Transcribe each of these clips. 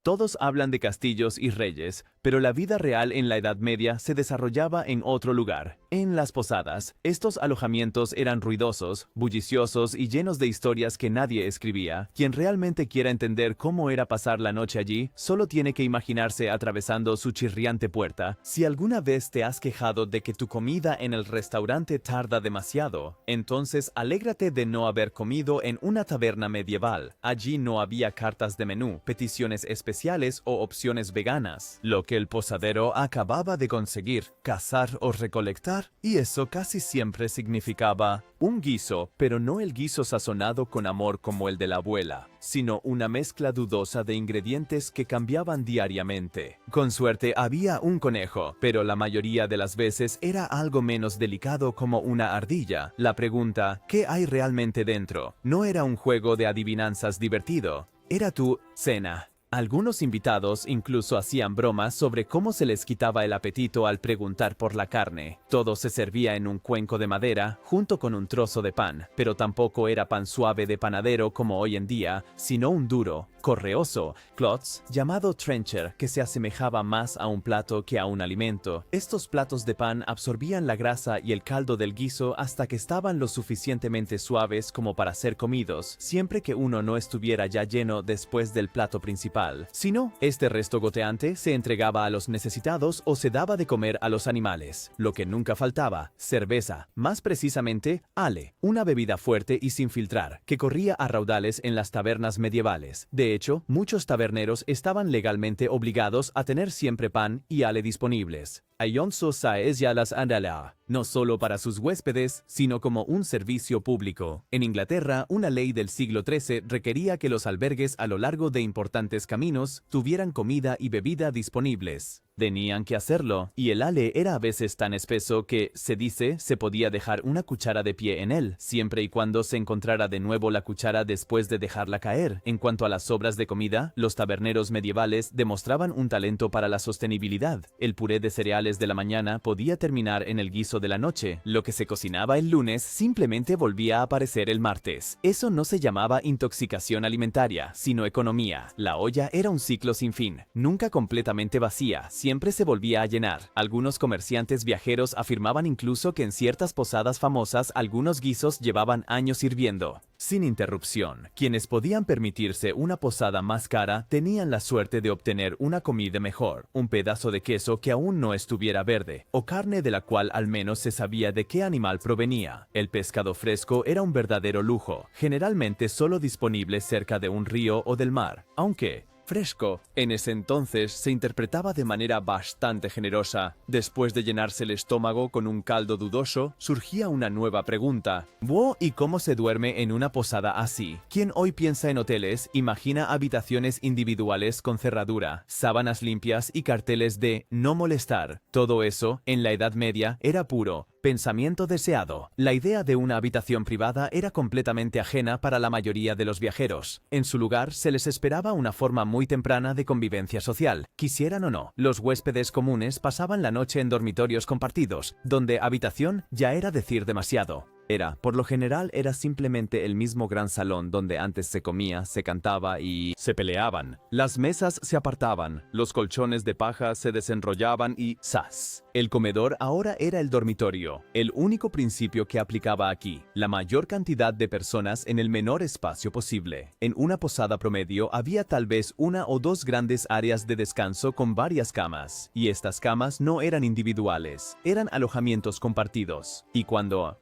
Todos hablan de castillos y reyes, pero la vida real en la Edad Media se desarrollaba en otro lugar, en las posadas. Estos alojamientos eran ruidosos, bulliciosos y llenos de historias que nadie escribía. Quien realmente quiera entender cómo era pasar la noche allí, solo tiene que imaginarse atravesando su chirriante puerta. Si alguna vez te has quejado de que tu comida en el restaurante tarda demasiado, entonces alégrate de no haber comido en una taberna medieval. Allí no había cartas de menú, peticiones especiales o opciones veganas. Lo que el posadero acababa de conseguir, cazar o recolectar, y eso casi siempre significaba un guiso, pero no el guiso sazonado con amor como el de la abuela, sino una mezcla dudosa de ingredientes que cambiaban diariamente. Con suerte había un conejo, pero la mayoría de las veces era algo menos delicado como una ardilla. La pregunta, ¿qué hay realmente dentro? No era un juego de adivinanzas divertido, era tu cena. Algunos invitados incluso hacían bromas sobre cómo se les quitaba el apetito al preguntar por la carne. Todo se servía en un cuenco de madera, junto con un trozo de pan, pero tampoco era pan suave de panadero como hoy en día, sino un duro, correoso klotz llamado trencher, que se asemejaba más a un plato que a un alimento. Estos platos de pan absorbían la grasa y el caldo del guiso hasta que estaban lo suficientemente suaves como para ser comidos, siempre que uno no estuviera ya lleno después del plato principal. Si no, este resto goteante se entregaba a los necesitados o se daba de comer a los animales. Lo que nunca faltaba, cerveza, más precisamente, ale, una bebida fuerte y sin filtrar, que corría a raudales en las tabernas medievales. De hecho, muchos taberneros estaban legalmente obligados a tener siempre pan y ale disponibles. Ayonso saez ya las andala, no solo para sus huéspedes, sino como un servicio público. En Inglaterra, una ley del siglo XIII requería que los albergues a lo largo de importantes caminos tuvieran comida y bebida disponibles. Tenían que hacerlo, y el ale era a veces tan espeso que, se dice, se podía dejar una cuchara de pie en él, siempre y cuando se encontrara de nuevo la cuchara después de dejarla caer. En cuanto a las sobras de comida, los taberneros medievales demostraban un talento para la sostenibilidad. El puré de cereales de la mañana podía terminar en el guiso de la noche. Lo que se cocinaba el lunes simplemente volvía a aparecer el martes. Eso no se llamaba intoxicación alimentaria, sino economía. La olla era un ciclo sin fin, nunca completamente vacía, siempre se volvía a llenar. Algunos comerciantes viajeros afirmaban incluso que en ciertas posadas famosas algunos guisos llevaban años hirviendo, sin interrupción. Quienes podían permitirse una posada más cara tenían la suerte de obtener una comida mejor, un pedazo de queso que aún no estuviera verde, o carne de la cual al menos se sabía de qué animal provenía. El pescado fresco era un verdadero lujo, generalmente solo disponible cerca de un río o del mar, aunque fresco en ese entonces se interpretaba de manera bastante generosa. Después de llenarse el estómago con un caldo dudoso, surgía una nueva pregunta. ¿Y cómo se duerme en una posada así? Quien hoy piensa en hoteles, imagina habitaciones individuales con cerradura, sábanas limpias y carteles de no molestar. Todo eso, en la Edad Media, era puro pensamiento deseado. La idea de una habitación privada era completamente ajena para la mayoría de los viajeros. En su lugar, se les esperaba una forma muy temprana de convivencia social, quisieran o no. Los huéspedes comunes pasaban la noche en dormitorios compartidos, donde habitación ya era decir demasiado. Por lo general, era simplemente el mismo gran salón donde antes se comía, se cantaba y se peleaban. Las mesas se apartaban, los colchones de paja se desenrollaban y ¡zas! El comedor ahora era el dormitorio, el único principio que aplicaba aquí, la mayor cantidad de personas en el menor espacio posible. En una posada promedio había tal vez una o dos grandes áreas de descanso con varias camas, y estas camas no eran individuales, eran alojamientos compartidos. Y cuando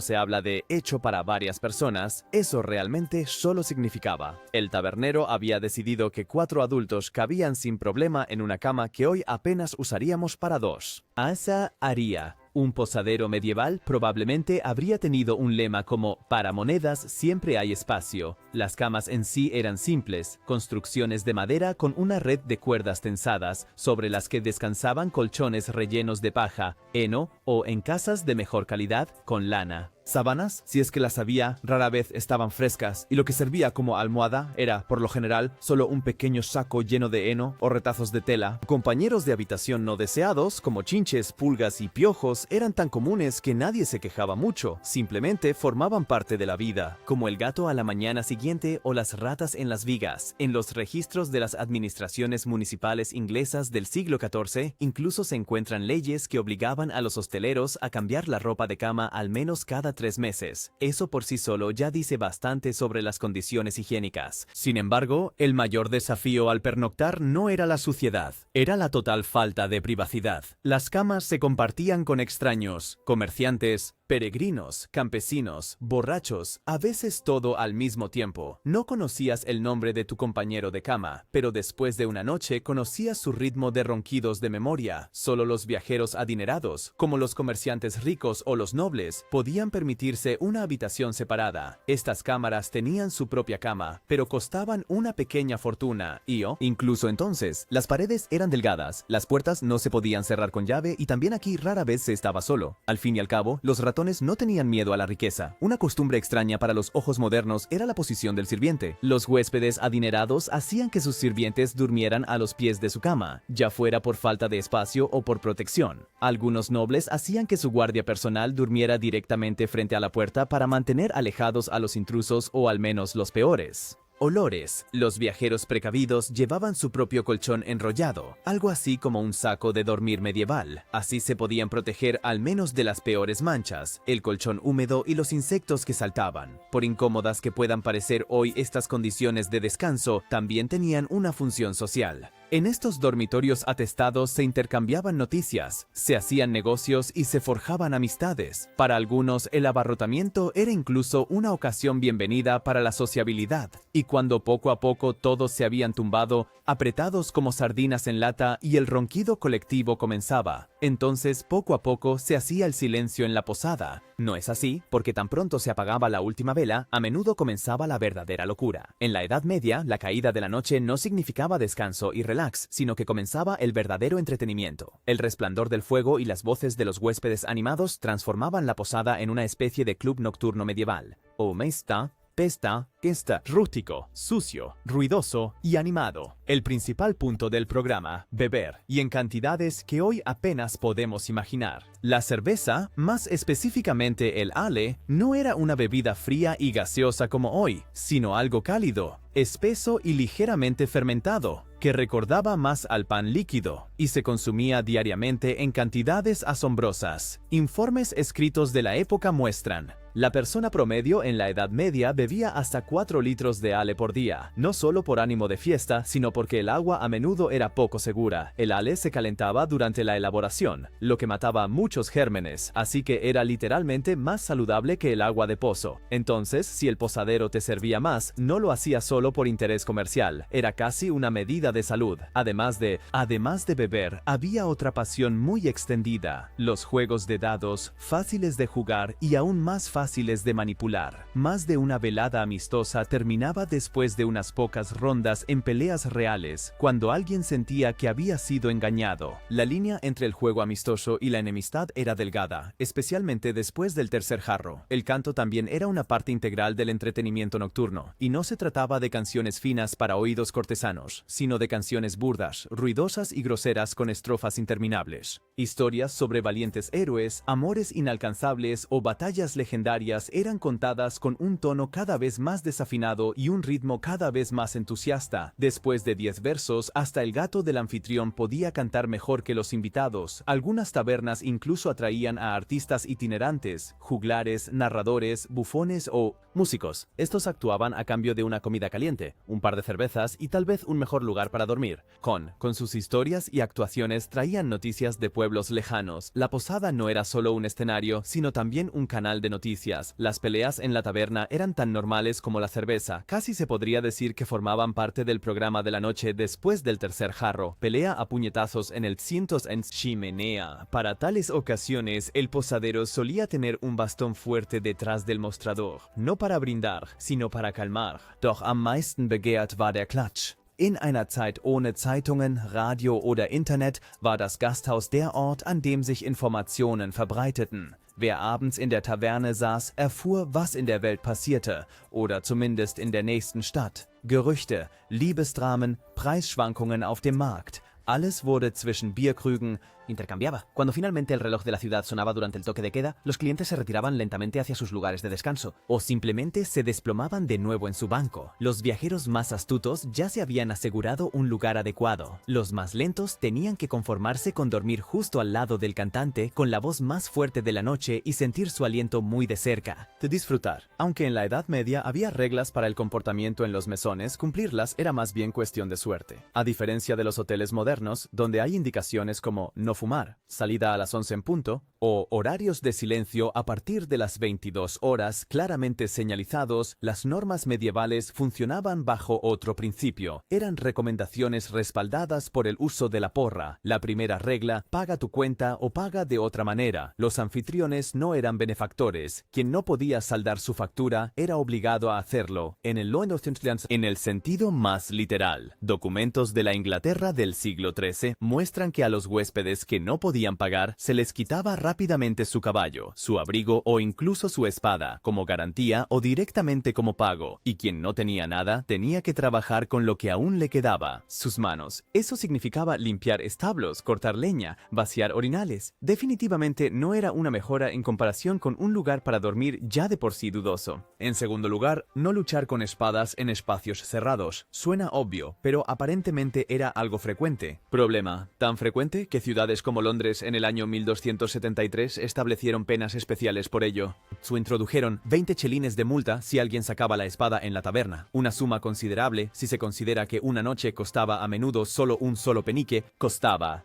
se habla de hecho para varias personas, eso realmente solo significaba: el tabernero había decidido que 4 adultos cabían sin problema en una cama que hoy apenas usaríamos para 2. Asa haría. Un posadero medieval probablemente habría tenido un lema como «Para monedas siempre hay espacio». Las camas en sí eran simples, construcciones de madera con una red de cuerdas tensadas, sobre las que descansaban colchones rellenos de paja, heno o, en casas de mejor calidad, con lana. Sábanas, si es que las había, rara vez estaban frescas, y lo que servía como almohada era, por lo general, solo un pequeño saco lleno de heno o retazos de tela. Compañeros de habitación no deseados, como chinches, pulgas y piojos, eran tan comunes que nadie se quejaba mucho, simplemente formaban parte de la vida, como el gato a la mañana siguiente o las ratas en las vigas. En los registros de las administraciones municipales inglesas del siglo XIV, incluso se encuentran leyes que obligaban a los hosteleros a cambiar la ropa de cama al menos cada 3 meses. Eso por sí solo ya dice bastante sobre las condiciones higiénicas. Sin embargo, el mayor desafío al pernoctar no era la suciedad, era la total falta de privacidad. Las camas se compartían con extraños, comerciantes, peregrinos, campesinos, borrachos, a veces todo al mismo tiempo. No conocías el nombre de tu compañero de cama, pero después de una noche conocías su ritmo de ronquidos de memoria. Solo los viajeros adinerados, como los comerciantes ricos o los nobles, podían permitirse una habitación separada. Estas cámaras tenían su propia cama, pero costaban una pequeña fortuna incluso entonces, las paredes eran delgadas, las puertas no se podían cerrar con llave y también aquí rara vez se estaba solo. Al fin y al cabo, los ratones no tenían miedo a la riqueza. Una costumbre extraña para los ojos modernos era la posición del sirviente. Los huéspedes adinerados hacían que sus sirvientes durmieran a los pies de su cama, ya fuera por falta de espacio o por protección. Algunos nobles hacían que su guardia personal durmiera directamente frente a la puerta para mantener alejados a los intrusos o al menos los peores. Olores. Los viajeros precavidos llevaban su propio colchón enrollado, algo así como un saco de dormir medieval. Así se podían proteger al menos de las peores manchas, el colchón húmedo y los insectos que saltaban. Por incómodas que puedan parecer hoy estas condiciones de descanso, también tenían una función social. En estos dormitorios atestados se intercambiaban noticias, se hacían negocios y se forjaban amistades. Para algunos, el abarrotamiento era incluso una ocasión bienvenida para la sociabilidad. Y cuando poco a poco todos se habían tumbado, apretados como sardinas en lata y el ronquido colectivo comenzaba, entonces poco a poco se hacía el silencio en la posada. No es así, porque tan pronto se apagaba la última vela, a menudo comenzaba la verdadera locura. En la Edad Media, la caída de la noche no significaba descanso y relax, sino que comenzaba el verdadero entretenimiento. El resplandor del fuego y las voces de los huéspedes animados transformaban la posada en una especie de club nocturno medieval. O mesta, pesta, gesta, rústico, sucio, ruidoso y animado. El principal punto del programa, beber, y en cantidades que hoy apenas podemos imaginar. La cerveza, más específicamente el ale, no era una bebida fría y gaseosa como hoy, sino algo cálido, espeso y ligeramente fermentado, que recordaba más al pan líquido, y se consumía diariamente en cantidades asombrosas. Informes escritos de la época muestran: la persona promedio en la Edad Media bebía hasta 4 litros de ale por día, no solo por ánimo de fiesta, sino porque el agua a menudo era poco segura. El ale se calentaba durante la elaboración, lo que mataba muchos gérmenes, así que era literalmente más saludable que el agua de pozo. Entonces, si el posadero te servía más, no lo hacía solo por interés comercial, era casi una medida de salud. Además de beber, había otra pasión muy extendida: los juegos de dados, fáciles de jugar y aún más fáciles de manipular. Más de una velada amistosa terminaba después de unas pocas rondas en peleas reales, cuando alguien sentía que había sido engañado. La línea entre el juego amistoso y la enemistad era delgada, especialmente después del tercer jarro. El canto también era una parte integral del entretenimiento nocturno, y no se trataba de canciones finas para oídos cortesanos, sino de canciones burdas, ruidosas y groseras con estrofas interminables. Historias sobre valientes héroes, amores inalcanzables o batallas legendarias eran contadas con un tono cada vez más desafinado y un ritmo cada vez más entusiasta. Después de 10 versos, hasta el gato del anfitrión podía cantar mejor que los invitados. Algunas tabernas incluso atraían a artistas itinerantes, juglares, narradores, bufones o músicos. Estos actuaban a cambio de una comida caliente, un par de cervezas y tal vez un mejor lugar para dormir. Con sus historias y actuaciones traían noticias de pueblos lejanos. La posada no era solo un escenario, sino también un canal de noticias. Las peleas en la taberna eran tan normales como la cerveza. Casi se podría decir que formaban parte del programa de la noche después del tercer jarro. Pelea a puñetazos en el cientos en chimenea. Para tales ocasiones, el posadero solía tener un bastón fuerte detrás del mostrador, no para brindar, sino para calmar. Doch am meisten begehrt war der Klatsch. In einer Zeit ohne Zeitungen, Radio oder Internet war das Gasthaus der Ort, an dem sich Informationen verbreiteten. Wer abends in der Taverne saß, erfuhr, was in der Welt passierte, oder zumindest in der nächsten Stadt. Gerüchte, Liebesdramen, Preisschwankungen auf dem Markt. Alles wurde zwischen Bierkrügen intercambiaba. Cuando finalmente el reloj de la ciudad sonaba durante el toque de queda, los clientes se retiraban lentamente hacia sus lugares de descanso, o simplemente se desplomaban de nuevo en su banco. Los viajeros más astutos ya se habían asegurado un lugar adecuado. Los más lentos tenían que conformarse con dormir justo al lado del cantante, con la voz más fuerte de la noche y sentir su aliento muy de cerca. De disfrutar. Aunque en la Edad Media había reglas para el comportamiento en los mesones, cumplirlas era más bien cuestión de suerte. A diferencia de los hoteles modernos, donde hay indicaciones como no fumar, salida a las 11 en punto, o horarios de silencio a partir de las 22 horas claramente señalizados, las normas medievales funcionaban bajo otro principio. Eran recomendaciones respaldadas por el uso de la porra. La primera regla, paga tu cuenta o paga de otra manera. Los anfitriones no eran benefactores. Quien no podía saldar su factura era obligado a hacerlo, en el sentido más literal. Documentos de la Inglaterra del siglo XIII muestran que a los huéspedes que no podían pagar se les quitaba rápidamente su caballo, su abrigo o incluso su espada, como garantía o directamente como pago, y quien no tenía nada tenía que trabajar con lo que aún le quedaba, sus manos. Eso significaba limpiar establos, cortar leña, vaciar orinales. Definitivamente no era una mejora en comparación con un lugar para dormir ya de por sí dudoso. En segundo lugar, no luchar con espadas en espacios cerrados. Suena obvio, pero aparentemente era algo frecuente. Problema, tan frecuente que ciudades como Londres en el año 1273 establecieron penas especiales por ello. Introdujeron 20 chelines de multa si alguien sacaba la espada en la taberna, una suma considerable si se considera que una noche costaba a menudo solo un solo penique.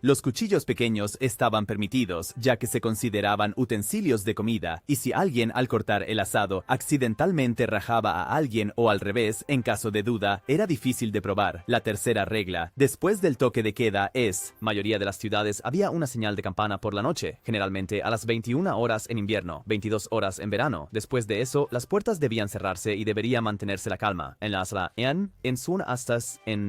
Los cuchillos pequeños estaban permitidos, ya que se consideraban utensilios de comida, y si alguien al cortar el asado accidentalmente rajaba a alguien o al revés, en caso de duda, era difícil de probar. La tercera regla, después del toque de queda, mayoría de las ciudades había una señal de campana por la noche, generalmente a las 21 horas en invierno, 22 horas en verano. Después de eso, las puertas debían cerrarse y debería mantenerse la calma. En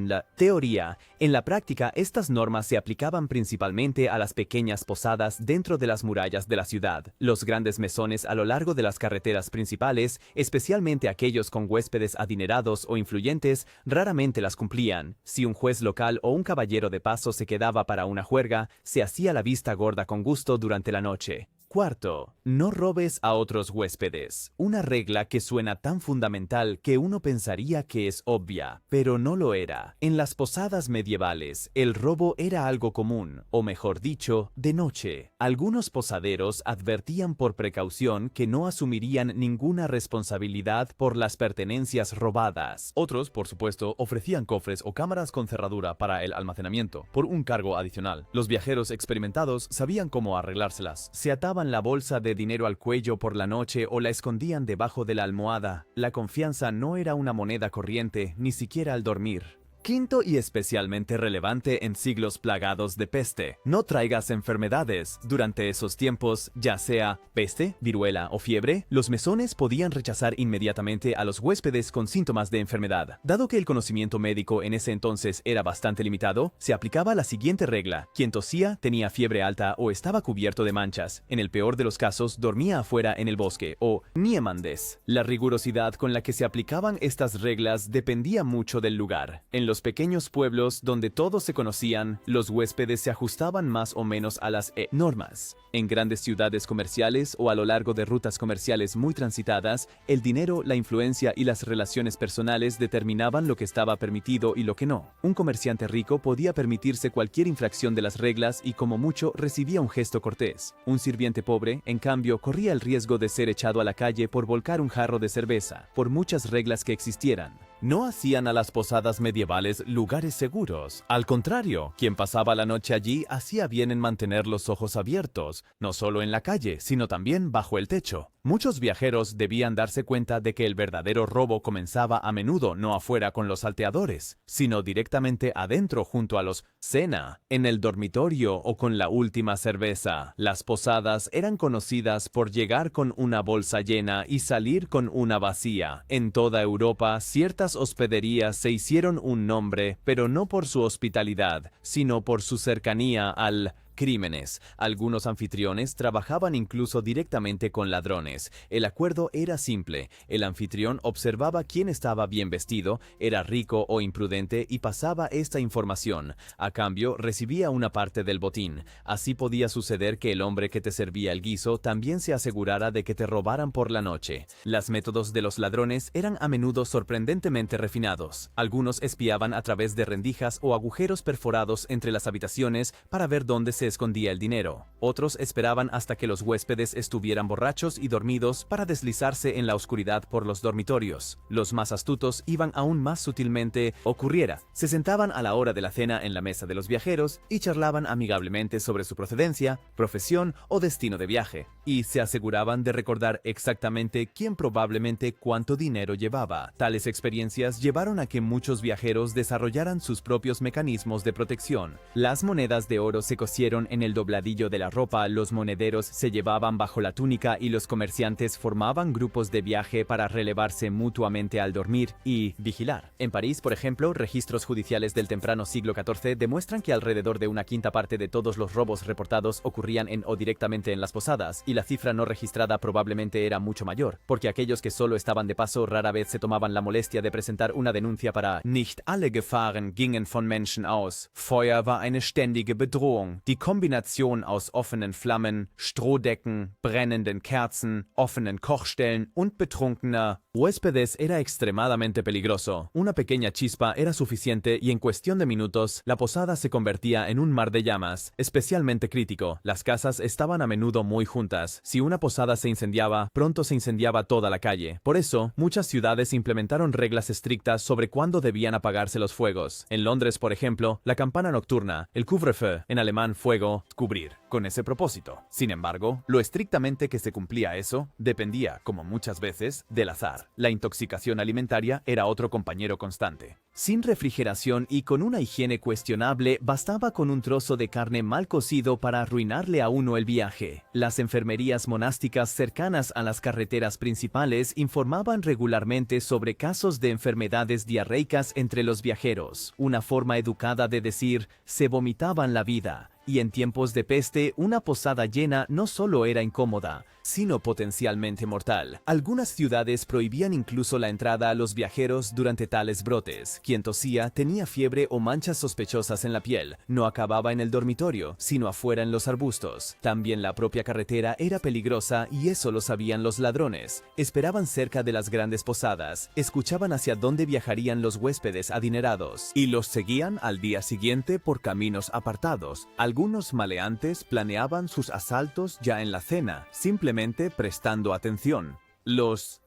la teoría. En la práctica, estas normas se aplicaban principalmente a las pequeñas posadas dentro de las murallas de la ciudad. Los grandes mesones a lo largo de las carreteras principales, especialmente aquellos con huéspedes adinerados o influyentes, raramente las cumplían. Si un juez local o un caballero de paso se quedaba para una juerga, se hacía la vista gorda con gusto durante la noche. Cuarto, no robes a otros huéspedes. Una regla que suena tan fundamental que uno pensaría que es obvia, pero no lo era. En las posadas medievales, el robo era algo común, o mejor dicho, de noche. Algunos posaderos advertían por precaución que no asumirían ninguna responsabilidad por las pertenencias robadas. Otros, por supuesto, ofrecían cofres o cámaras con cerradura para el almacenamiento, por un cargo adicional. Los viajeros experimentados sabían cómo arreglárselas. Se ataban la bolsa de dinero al cuello por la noche o la escondían debajo de la almohada. La confianza no era una moneda corriente, ni siquiera al dormir. Quinto y especialmente relevante en siglos plagados de peste. No traigas enfermedades. Durante esos tiempos, ya sea peste, viruela o fiebre, los mesones podían rechazar inmediatamente a los huéspedes con síntomas de enfermedad. Dado que el conocimiento médico en ese entonces era bastante limitado, se aplicaba la siguiente regla. Quien tosía, tenía fiebre alta o estaba cubierto de manchas. En el peor de los casos, dormía afuera en el bosque o niemandes. La rigurosidad con la que se aplicaban estas reglas dependía mucho del lugar. En los pequeños pueblos donde todos se conocían, los huéspedes se ajustaban más o menos a las normas. En grandes ciudades comerciales o a lo largo de rutas comerciales muy transitadas, el dinero, la influencia y las relaciones personales determinaban lo que estaba permitido y lo que no. Un comerciante rico podía permitirse cualquier infracción de las reglas y como mucho recibía un gesto cortés. Un sirviente pobre, en cambio, corría el riesgo de ser echado a la calle por volcar un jarro de cerveza, por muchas reglas que existieran. No hacían a las posadas medievales lugares seguros. Al contrario, quien pasaba la noche allí hacía bien en mantener los ojos abiertos, no solo en la calle, sino también bajo el techo. Muchos viajeros debían darse cuenta de que el verdadero robo comenzaba a menudo no afuera con los salteadores, sino directamente adentro junto a los cena, en el dormitorio o con la última cerveza. Las posadas eran conocidas por llegar con una bolsa llena y salir con una vacía. En toda Europa, ciertas hospederías se hicieron un nombre, pero no por su hospitalidad, sino por su cercanía al crímenes. Algunos anfitriones trabajaban incluso directamente con ladrones. El acuerdo era simple. El anfitrión observaba quién estaba bien vestido, era rico o imprudente y pasaba esta información. A cambio, recibía una parte del botín. Así podía suceder que el hombre que te servía el guiso también se asegurara de que te robaran por la noche. Los métodos de los ladrones eran a menudo sorprendentemente refinados. Algunos espiaban a través de rendijas o agujeros perforados entre las habitaciones para ver dónde se escondía el dinero. Otros esperaban hasta que los huéspedes estuvieran borrachos y dormidos para deslizarse en la oscuridad por los dormitorios. Los más astutos iban aún más sutilmente. Ocurriera, se sentaban a la hora de la cena en la mesa de los viajeros y charlaban amigablemente sobre su procedencia, profesión o destino de viaje, y se aseguraban de recordar exactamente quién probablemente cuánto dinero llevaba. Tales experiencias llevaron a que muchos viajeros desarrollaran sus propios mecanismos de protección. Las monedas de oro se cosieron en el dobladillo de la ropa, los monederos se llevaban bajo la túnica y los comerciantes formaban grupos de viaje para relevarse mutuamente al dormir y vigilar. En París, por ejemplo, registros judiciales del temprano siglo XIV demuestran que alrededor de una quinta parte de todos los robos reportados ocurrían en o directamente en las posadas, y la cifra no registrada probablemente era mucho mayor, porque aquellos que solo estaban de paso rara vez se tomaban la molestia de presentar una denuncia para Nicht alle Gefahren gingen von Menschen aus. Feuer war eine ständige Bedrohung. Die Kombination aus offenen Flammen, Strohdecken, brennenden Kerzen, offenen Kochstellen und betrunkener huéspedes era extremadamente peligroso. Una pequeña chispa era suficiente y en cuestión de minutos, la posada se convertía en un mar de llamas. Especialmente crítico, las casas estaban a menudo muy juntas. Si una posada se incendiaba, pronto se incendiaba toda la calle. Por eso, muchas ciudades implementaron reglas estrictas sobre cuándo debían apagarse los fuegos. En Londres, por ejemplo, la campana nocturna, el couvre-feu, en alemán fuego, cubrir, con ese propósito. Sin embargo, lo estrictamente que se cumplía eso dependía, como muchas veces, del azar. La intoxicación alimentaria era otro compañero constante. Sin refrigeración y con una higiene cuestionable, bastaba con un trozo de carne mal cocido para arruinarle a uno el viaje. Las enfermerías monásticas cercanas a las carreteras principales informaban regularmente sobre casos de enfermedades diarreicas entre los viajeros. Una forma educada de decir, se vomitaban la vida. Y en tiempos de peste, una posada llena no solo era incómoda, sino potencialmente mortal. Algunas ciudades prohibían incluso la entrada a los viajeros durante tales brotes. Quien tosía, tenía fiebre o manchas sospechosas en la piel. No acababa en el dormitorio, sino afuera en los arbustos. También la propia carretera era peligrosa y eso lo sabían los ladrones. Esperaban cerca de las grandes posadas, escuchaban hacia dónde viajarían los huéspedes adinerados y los seguían al día siguiente por caminos apartados. Algunos maleantes planeaban sus asaltos ya en la cena, simplemente prestando atención.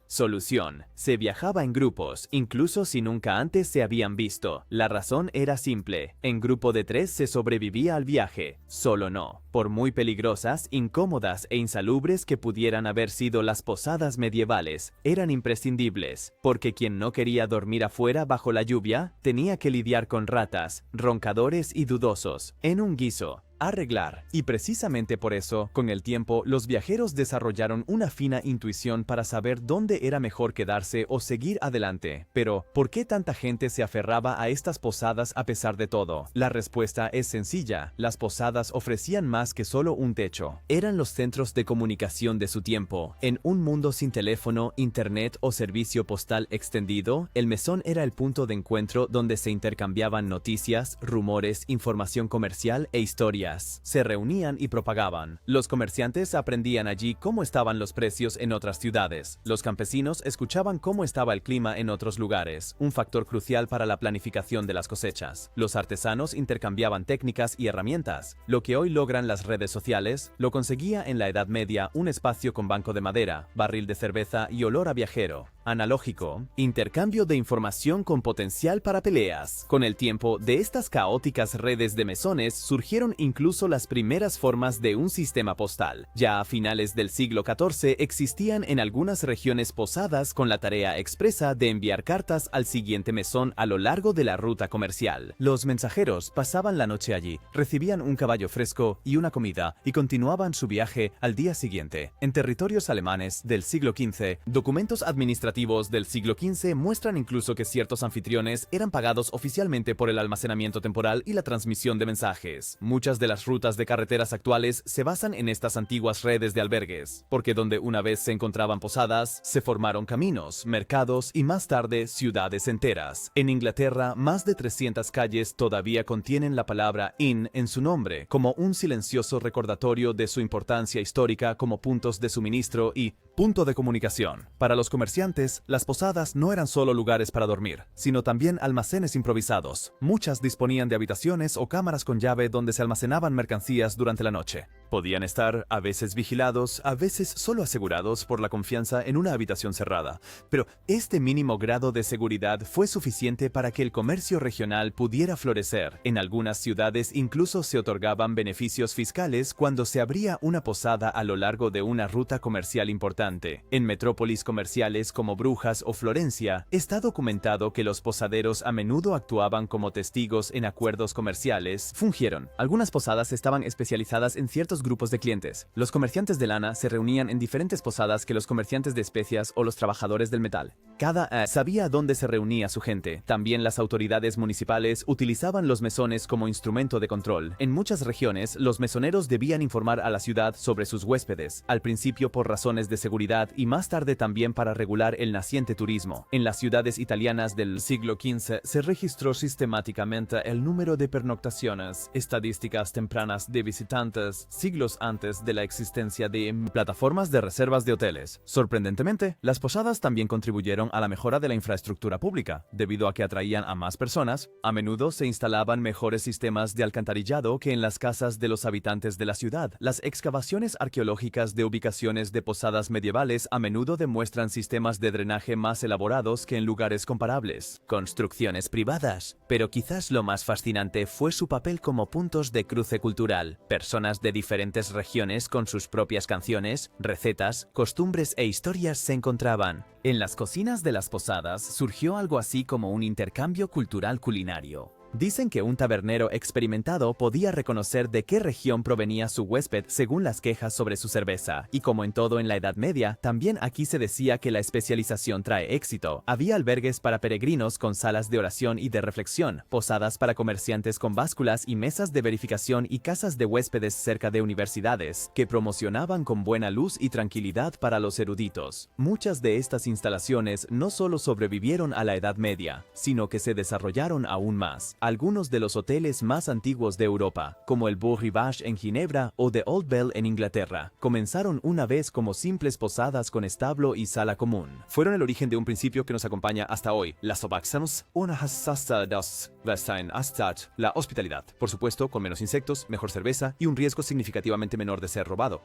Solución. Se viajaba en grupos, incluso si nunca antes se habían visto. La razón era simple. En grupo de 3 se sobrevivía al viaje. Solo no. Por muy peligrosas, incómodas e insalubres que pudieran haber sido las posadas medievales, eran imprescindibles, porque quien no quería dormir afuera bajo la lluvia, tenía que lidiar con ratas, roncadores y dudosos, en un guiso. Arreglar. Y precisamente por eso, con el tiempo, los viajeros desarrollaron una fina intuición para saber dónde era mejor quedarse o seguir adelante. Pero, ¿por qué tanta gente se aferraba a estas posadas a pesar de todo? La respuesta es sencilla. Las posadas ofrecían más que solo un techo. Eran los centros de comunicación de su tiempo. En un mundo sin teléfono, internet o servicio postal extendido, el mesón era el punto de encuentro donde se intercambiaban noticias, rumores, información comercial e historias. Se reunían y propagaban. Los comerciantes aprendían allí cómo estaban los precios en otras ciudades. Los campesinos escuchaban cómo estaba el clima en otros lugares, un factor crucial para la planificación de las cosechas. Los artesanos intercambiaban técnicas y herramientas. Lo que hoy logran las redes sociales, lo conseguía en la Edad Media un espacio con banco de madera, barril de cerveza y olor a viajero. Analógico, intercambio de información con potencial para peleas. Con el tiempo, de estas caóticas redes de mesones surgieron incluso las primeras formas de un sistema postal. Ya a finales del siglo XIV existían en algunas regiones posadas con la tarea expresa de enviar cartas al siguiente mesón a lo largo de la ruta comercial. Los mensajeros pasaban la noche allí, recibían un caballo fresco y una comida y continuaban su viaje al día siguiente. En territorios alemanes del siglo XV, documentos administrativos decorativos del siglo XV muestran incluso que ciertos anfitriones eran pagados oficialmente por el almacenamiento temporal y la transmisión de mensajes. Muchas de las rutas de carreteras actuales se basan en estas antiguas redes de albergues, porque donde una vez se encontraban posadas, se formaron caminos, mercados y más tarde ciudades enteras. En Inglaterra, más de 300 calles todavía contienen la palabra inn en su nombre, como un silencioso recordatorio de su importancia histórica como puntos de suministro y punto de comunicación. Para los comerciantes, las posadas no eran solo lugares para dormir, sino también almacenes improvisados. Muchas disponían de habitaciones o cámaras con llave donde se almacenaban mercancías durante la noche. Podían estar a veces vigilados, a veces solo asegurados por la confianza en una habitación cerrada. Pero este mínimo grado de seguridad fue suficiente para que el comercio regional pudiera florecer. En algunas ciudades incluso se otorgaban beneficios fiscales cuando se abría una posada a lo largo de una ruta comercial importante. En metrópolis comerciales como Brujas o Florencia, está documentado que los posaderos a menudo actuaban como testigos en acuerdos comerciales. Fungieron. Algunas posadas estaban especializadas en ciertos grupos de clientes. Los comerciantes de lana se reunían en diferentes posadas que los comerciantes de especias o los trabajadores del metal. Cada sabía dónde se reunía su gente. También las autoridades municipales utilizaban los mesones como instrumento de control. En muchas regiones, los mesoneros debían informar a la ciudad sobre sus huéspedes, al principio por razones de seguridad y más tarde también para regular el naciente turismo. En las ciudades italianas del siglo XV se registró sistemáticamente el número de pernoctaciones, estadísticas tempranas de visitantes, siglos antes de la existencia de plataformas de reservas de hoteles. Sorprendentemente, las posadas también contribuyeron a la mejora de la infraestructura pública. Debido a que atraían a más personas, a menudo se instalaban mejores sistemas de alcantarillado que en las casas de los habitantes de la ciudad. Las excavaciones arqueológicas de ubicaciones de posadas medievales a menudo demuestran sistemas de drenaje más elaborados que en lugares comparables. Construcciones privadas. Pero quizás lo más fascinante fue su papel como puntos de cruce cultural. Personas de diferentes regiones con sus propias canciones, recetas, costumbres e historias se encontraban. En las cocinas de las posadas surgió algo así como un intercambio cultural culinario. Dicen que un tabernero experimentado podía reconocer de qué región provenía su huésped según las quejas sobre su cerveza. Y como en todo en la Edad Media, también aquí se decía que la especialización trae éxito. Había albergues para peregrinos con salas de oración y de reflexión, posadas para comerciantes con básculas y mesas de verificación y casas de huéspedes cerca de universidades, que promocionaban con buena luz y tranquilidad para los eruditos. Muchas de estas instalaciones no solo sobrevivieron a la Edad Media, sino que se desarrollaron aún más. Algunos de los hoteles más antiguos de Europa, como el Beau Rivage en Ginebra o The Old Bell en Inglaterra, comenzaron una vez como simples posadas con establo y sala común. Fueron el origen de un principio que nos acompaña hasta hoy, la Sobaxamos, una hasta das Western Astat, la hospitalidad. Por supuesto, con menos insectos, mejor cerveza y un riesgo significativamente menor de ser robado.